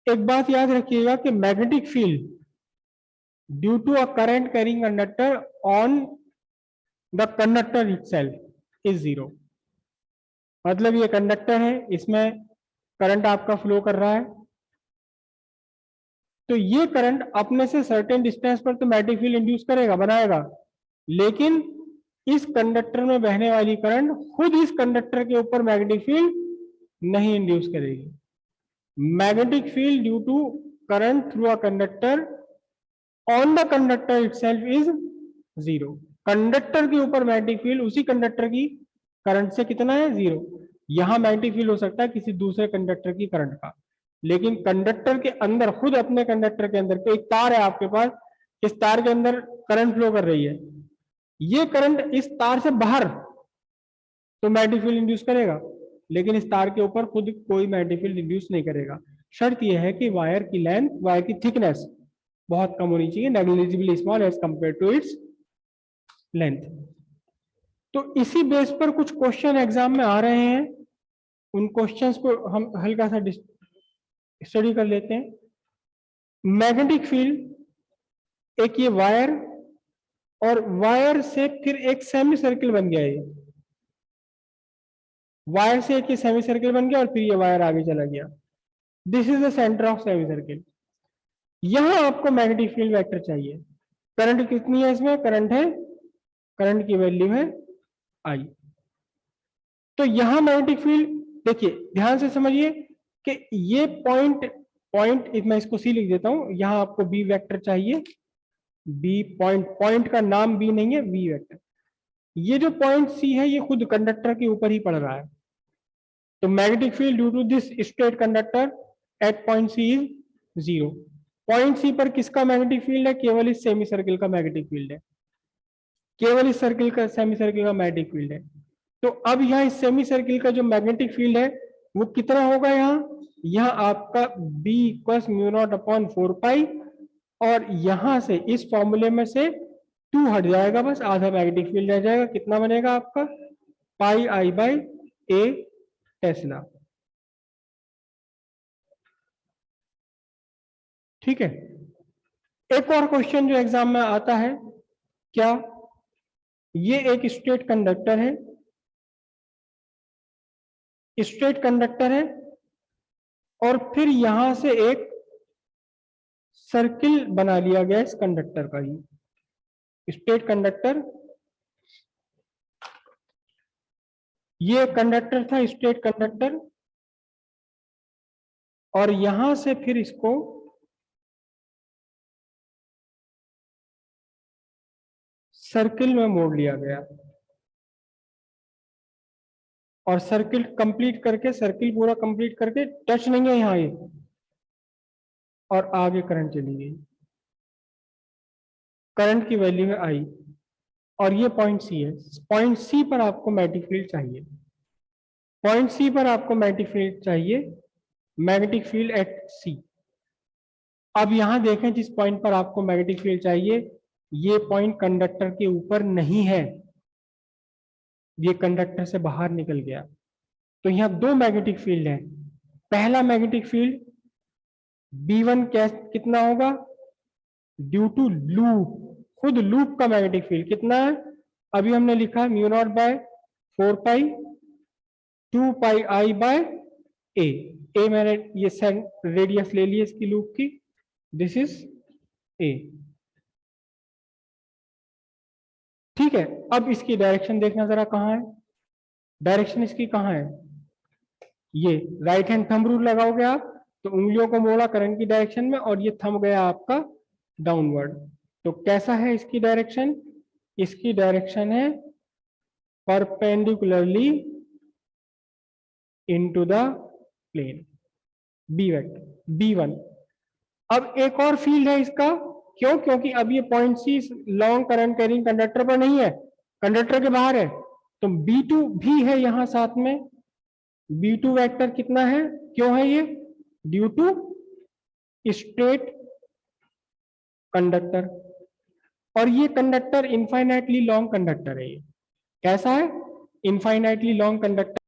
एक बात याद रखिएगा कि magnetic field due to a current carrying conductor on the conductor itself is zero. मतलब ये कंडक्टर है, इसमें करंट आपका फ्लो कर रहा है, तो ये करंट अपने से सर्टेन डिस्टेंस पर तो मैग्नेटिक फील्ड इंड्यूस करेगा, बनाएगा, लेकिन इस कंडक्टर में बहने वाली करंट खुद इस कंडक्टर के ऊपर मैग्नेटिक फील्ड नहीं इंड्यूस करेगी। Magnetic field due to current through a conductor on the conductor itself is zero. Conductor के ऊपर मैग्नेटिक फील्ड उसी कंडक्टर की करंट से कितना है, जीरो। यहां मैग्नेटिक फील्ड हो सकता है किसी दूसरे कंडक्टर की करंट का, लेकिन कंडक्टर के अंदर, खुद अपने कंडक्टर के अंदर एक तार है आपके पास, इस तार के अंदर करंट फ्लो कर रही है, ये करंट इस तार से बाहर तो मैग्नेटिक फील्ड इंड्यूस करेगा, लेकिन इस तार के ऊपर खुद कोई मैग्नेटिक फील्ड इंड्यूस नहीं करेगा। शर्त यह है कि वायर की लेंथ, वायर की थिकनेस बहुत कम होनी चाहिए, negligibly small as compared to its length. तो इसी बेस पर कुछ क्वेश्चन एग्जाम में आ रहे हैं, उन क्वेश्चंस को हम हल्का सा स्टडी कर लेते हैं। मैग्नेटिक फील्ड, एक ये वायर, और वायर से फिर एक सेमी सर्किल बन गया, ये वायर से एक सेमी सर्किल बन गया और फिर ये वायर आगे चला गया। This is the centre of semi circle. यहां आपको मैग्नेटिक फील्ड वेक्टर चाहिए। करंट कितनी है इसमें, करंट है, करंट की वैल्यू है आई। तो यहां मैग्नेटिक फील्ड, देखिए ध्यान से समझिए कि ये पॉइंट, मैं इसको सी लिख देता हूं, यहां आपको बी वेक्टर चाहिए। बी पॉइंट, पॉइंट का नाम बी नहीं है, बी वेक्टर। ये जो पॉइंट सी है ये खुद कंडक्टर के ऊपर ही पड़ रहा है, तो magnetic field due to this straight conductor at point C is zero. Point C पर किसका मैग्नेटिक फील्ड है, केवल इस सेमी सर्किल का मैग्नेटिक फील्ड है, केवल इस सर्किल का, सेमी सर्किल का मैग्नेटिक फील्ड है। तो अब यहाँ इस सेमी सर्किल का जो मैग्नेटिक फील्ड है वो कितना होगा, यहाँ आपका B equals mu naught upon 4 pi, और यहां से इस फॉर्मूले में से 2 हट जाएगा, बस आधा मैग्नेटिक फील्ड रह जाएगा। कितना बनेगा आपका, पाई आई बाई ए टेस्ला। ठीक है। एक और क्वेश्चन जो एग्जाम में आता है, क्या, ये एक स्ट्रेट कंडक्टर है, स्ट्रेट कंडक्टर है, और फिर यहां से एक सर्किल बना लिया गया इस कंडक्टर का ही, स्ट्रेट कंडक्टर, ये कंडक्टर था स्ट्रेट कंडक्टर, और यहां से फिर इसको सर्किल में मोड़ लिया गया, और सर्किल कंप्लीट करके, सर्किल पूरा कंप्लीट करके, टच नहीं है यहां ये, और आगे करंट चली गई, करंट की वैल्यू है आई, और ये पॉइंट सी है। पॉइंट सी पर आपको मैग्नेटिक फील्ड चाहिए, पॉइंट सी पर आपको मैग्नेटिक फील्ड चाहिए, मैग्नेटिक फील्ड एट सी। अब यहां देखें, जिस पॉइंट पर आपको मैग्नेटिक फील्ड चाहिए, ये पॉइंट कंडक्टर के ऊपर नहीं है, ये कंडक्टर से बाहर निकल गया। तो यहाँ 2 मैग्नेटिक फील्ड है। पहला मैग्नेटिक फील्ड B1 कितना होगा, ड्यू टू लूप, खुद लूप का मैग्नेटिक फील्ड कितना है, अभी हमने लिखा mu naught by 4 pi 2 pi I by ए। ए मैंने ये रेडियस ले ली है इसकी लूप की, दिस इज ए। ठीक है। अब इसकी डायरेक्शन देखना जरा, कहाँ है डायरेक्शन, इसकी कहाँ है, ये राइट हैंड थंब रूल लगाओगे आप, तो उंगलियों को मोड़ा करंट की डायरेक्शन में, और ये थंब गया आपका डाउनवर्ड। तो कैसा है इसकी डायरेक्शन, इसकी डायरेक्शन है perpendicularly into the plane, B vector B1। अब एक और फील्ड है इसका, क्यों, क्योंकि अब ये point C long current carrying conductor पर नहीं है, कंडक्टर के बाहर है, तो B2 भी है यहां साथ में। B2 वेक्टर कितना है, क्यों है ये, ड्यू टू स्ट्रेट कंडक्टर, और ये कंडक्टर इनफाइनाइटली लॉन्ग कंडक्टर है। ये कैसा है, इनफाइनाइटली लॉन्ग कंडक्टर।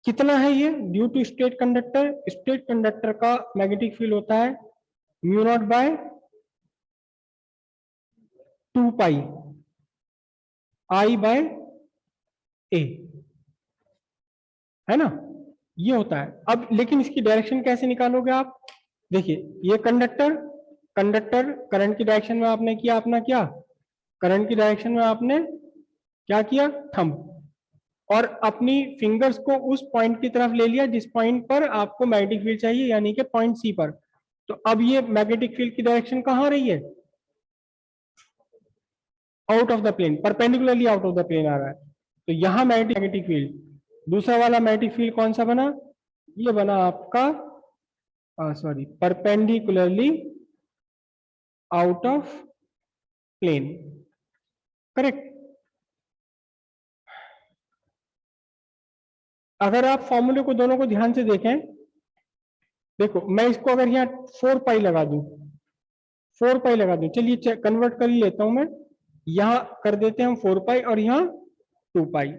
कितना है ये due to straight conductor? Straight conductor का मैग्नेटिक फील्ड होता है mu naught by 2 pi I by A, है ना, ये होता है। अब लेकिन इसकी डायरेक्शन कैसे निकालोगे आप? देखिए ये कंडक्टर, कंडक्टर करंट की डायरेक्शन में आपने किया अपना क्या, करंट की डायरेक्शन में आपने क्या किया, थंब, और अपनी फिंगर्स को उस पॉइंट की तरफ ले लिया जिस पॉइंट पर आपको मैग्नेटिक फील्ड चाहिए, यानी कि पॉइंट सी पर। तो अब ये मैग्नेटिक फील्ड की डायरेक्शन कहां रही है? Out of the plane, perpendicularly out of the plane आ रहा है। तो यहां मैग्नेटिक फील्ड, दूसरा वाला मैग्नेटिक फील्ड कौन सा बना? ये बना आपका sorry perpendicularly out of plane, correct. अगर आप फॉर्मूले को दोनों को ध्यान से देखें, देखो मैं इसको अगर यहाँ 4 पाई लगा दूं, 4 पाई लगा दूं, चलिए कन्वर्ट कर ही लेता हूं मैं, यहां कर देते हैं हम 4 पाई और यहाँ 2 पाई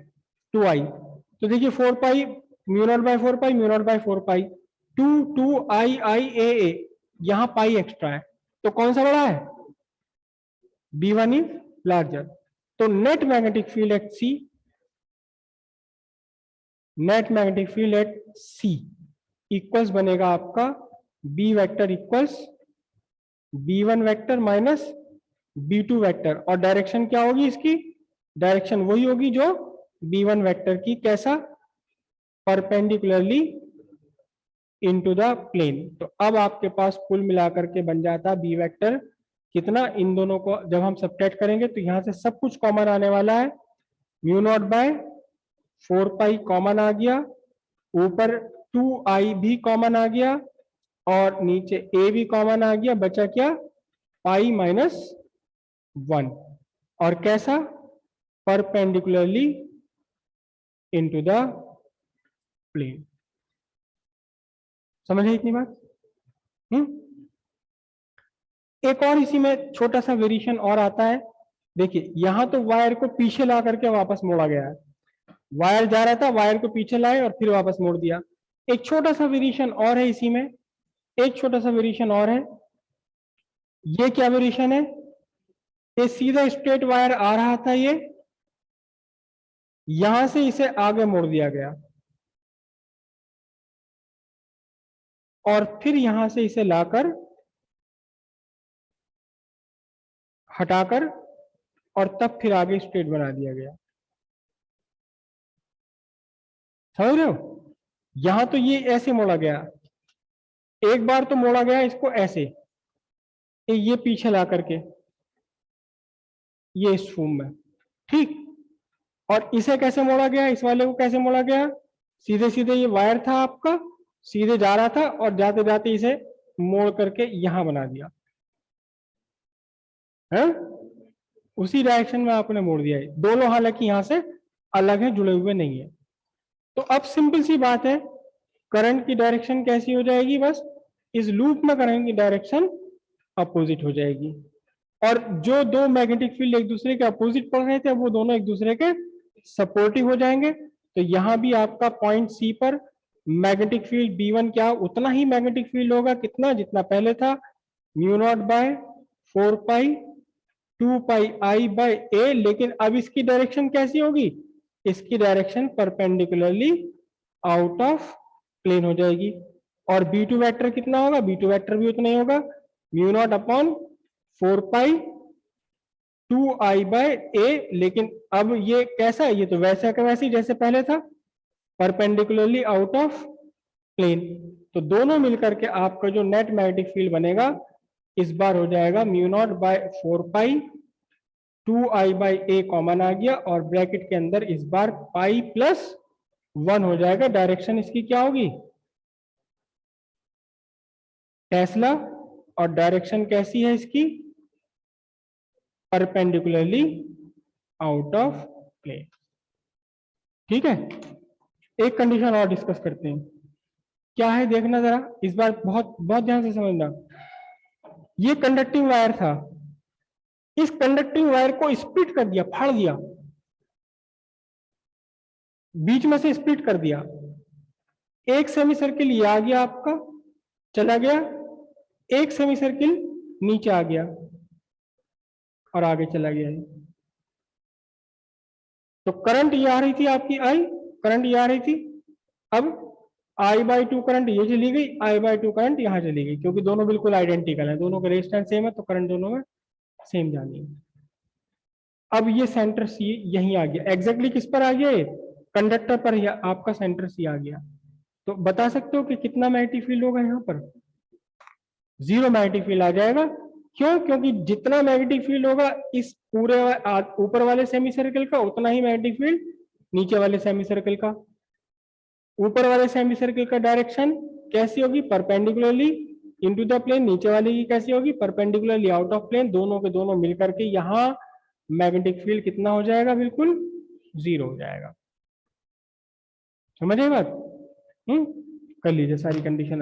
2 आई। तो देखिए 4 पाई mu naught by 4 pi, mu naught by 4 pi, 2 आई आई ए, यहां पाई एक्स्ट्रा है, तो कौन सा बड़ा है? B1 is larger. तो net magnetic field at C, net magnetic field at C equals बनेगा आपका B vector equals B1 vector minus B2 vector, और डायरेक्शन क्या होगी इसकी? डायरेक्शन वही होगी जो B1 वेक्टर की, कैसा? Perpendicularly into the plane. तो अब आपके पास कुल मिलाकर के बन जाता बी वेक्टर कितना, इन दोनों को जब हम सबट्रैक्ट करेंगे तो यहां से सब कुछ कॉमन आने वाला है, mu naught by 4 pi common आ गया, ऊपर 2 आई भी कॉमन आ गया, और नीचे ए भी कॉमन आ गया, बचा क्या? पाई माइनस 1, और कैसा? Perpendicularly into the plane. समझे इतनी बात? एक और इसी में छोटा सा वेरिएशन और आता है। देखिए यहां तो वायर को पीछे ला करके वापस मोड़ा गया है, वायर जा रहा था, वायर को पीछे लाए और फिर वापस मोड़ दिया। एक छोटा सा वेरिएशन और है इसी में, एक छोटा सा वेरिएशन और है। ये क्या वेरिएशन है? ये सीधा स्ट्रेट वायर आ रहा था, ये यहां से इसे आगे मोड़ दिया गया, और फिर यहां से इसे लाकर हटाकर और तब फिर आगे स्ट्रेट बना दिया गया। समझ रहे हो? यहां तो ये ऐसे मोड़ा गया, एक बार तो मोड़ा गया इसको ऐसे, ये पीछे ला करके, ये इस फॉर्म में, ठीक। और इसे कैसे मोड़ा गया, इस वाले को कैसे मोड़ा गया? सीधे सीधे ये वायर था आपका, सीधे जा रहा था और जाते जाते इसे मोड़ करके यहां बना दिया है, उसी डायरेक्शन में आपने मोड़ दिया है। दोनों हालांकि यहां से अलग है, जुड़े हुए नहीं है। तो अब सिंपल सी बात है, करंट की डायरेक्शन कैसी हो जाएगी? बस इस लूप में करंट की डायरेक्शन अपोजिट हो जाएगी, और जो दो मैग्नेटिक फील्ड एक दूसरे के अपोजिट पड़ रहे थे वो दोनों एक दूसरे के सपोर्टिव हो जाएंगे। तो यहां भी आपका पॉइंट सी पर मैग्नेटिक फील्ड B1 क्या, उतना ही मैग्नेटिक फील्ड होगा, कितना? जितना पहले था, mu naught by 4 pi 2 pi I by A. लेकिन अब इसकी डायरेक्शन कैसी होगी? इसकी direction perpendicularly out of plane हो जाएगी। और B2 वेक्टर कितना होगा? B2 वेक्टर भी उतना ही होगा, mu naught upon 4 pi 2 I by A. लेकिन अब ये कैसा है? ये तो वैसा का वैसे ही जैसे पहले था, परपेंडिकुलरली आउट ऑफ प्लेन। तो दोनों मिलकर के आपका जो नेट मैग्नेटिक फील्ड बनेगा इस बार हो जाएगा mu naught by 4 pi 2 I by a common आ गया, और ब्रैकेट के अंदर इस बार पाई प्लस 1 हो जाएगा। डायरेक्शन इसकी क्या होगी? टेस्ला। और डायरेक्शन कैसी है इसकी? Perpendicularly out of plane. ठीक है, एक कंडीशन और डिस्कस करते हैं, क्या है देखना जरा, इस बार बहुत बहुत ध्यान से समझना। ये कंडक्टिंग वायर था, इस कंडक्टिंग वायर को स्प्लिट कर दिया, फाड़ दिया, बीच में से स्प्लिट कर दिया। एक सेमी सर्किल ये आ गया आपका, चला गया, एक सेमी सर्किल नीचे आ गया और आगे चला गया है। तो करंट ये आ रही थी आपकी आई, करंट ये आ रही थी। अब I/2 करंट ये चली गई, I/2 करंट यहां चली गई, क्योंकि दोनों बिल्कुल आइडेंटिकल है, दोनों का रेजिस्टेंस सेम है, तो करंट दोनों में सेम जानी है। अब ये सेंटर सी यहीं आ गया, एग्जैक्टली किस पर आ गया, कंडक्टर पर ही आपका सेंटर सी आ गया। तो बता सकते हो कि कितना मैग्नेटिक फील्ड होगा यहाँ पर, 0 मैग्नेटिक फील्ड आ जाएगा। क्यों? क्योंकि जितना मैग्नेटिक फील्ड होगा इस पूरे ऊपर वाले सेमी सर्कल का, उतना ही मैग्नेटिक फील्ड नीचे वाले सेमी सर्कल का। ऊपर वाले सेमी सर्कल का डायरेक्शन कैसी होगी, परपेंडिकुलरली इनटू द प्लेन, नीचे वाले की कैसी होगी, परपेंडिकुलरली आउट ऑफ प्लेन, दोनों के दोनों मिलकर के यहाँ मैग्नेटिक फील्ड कितना हो जाएगा, बिल्कुल 0 हो जाएगा। समझे बात? कर लीजिए सारी कंडीशन।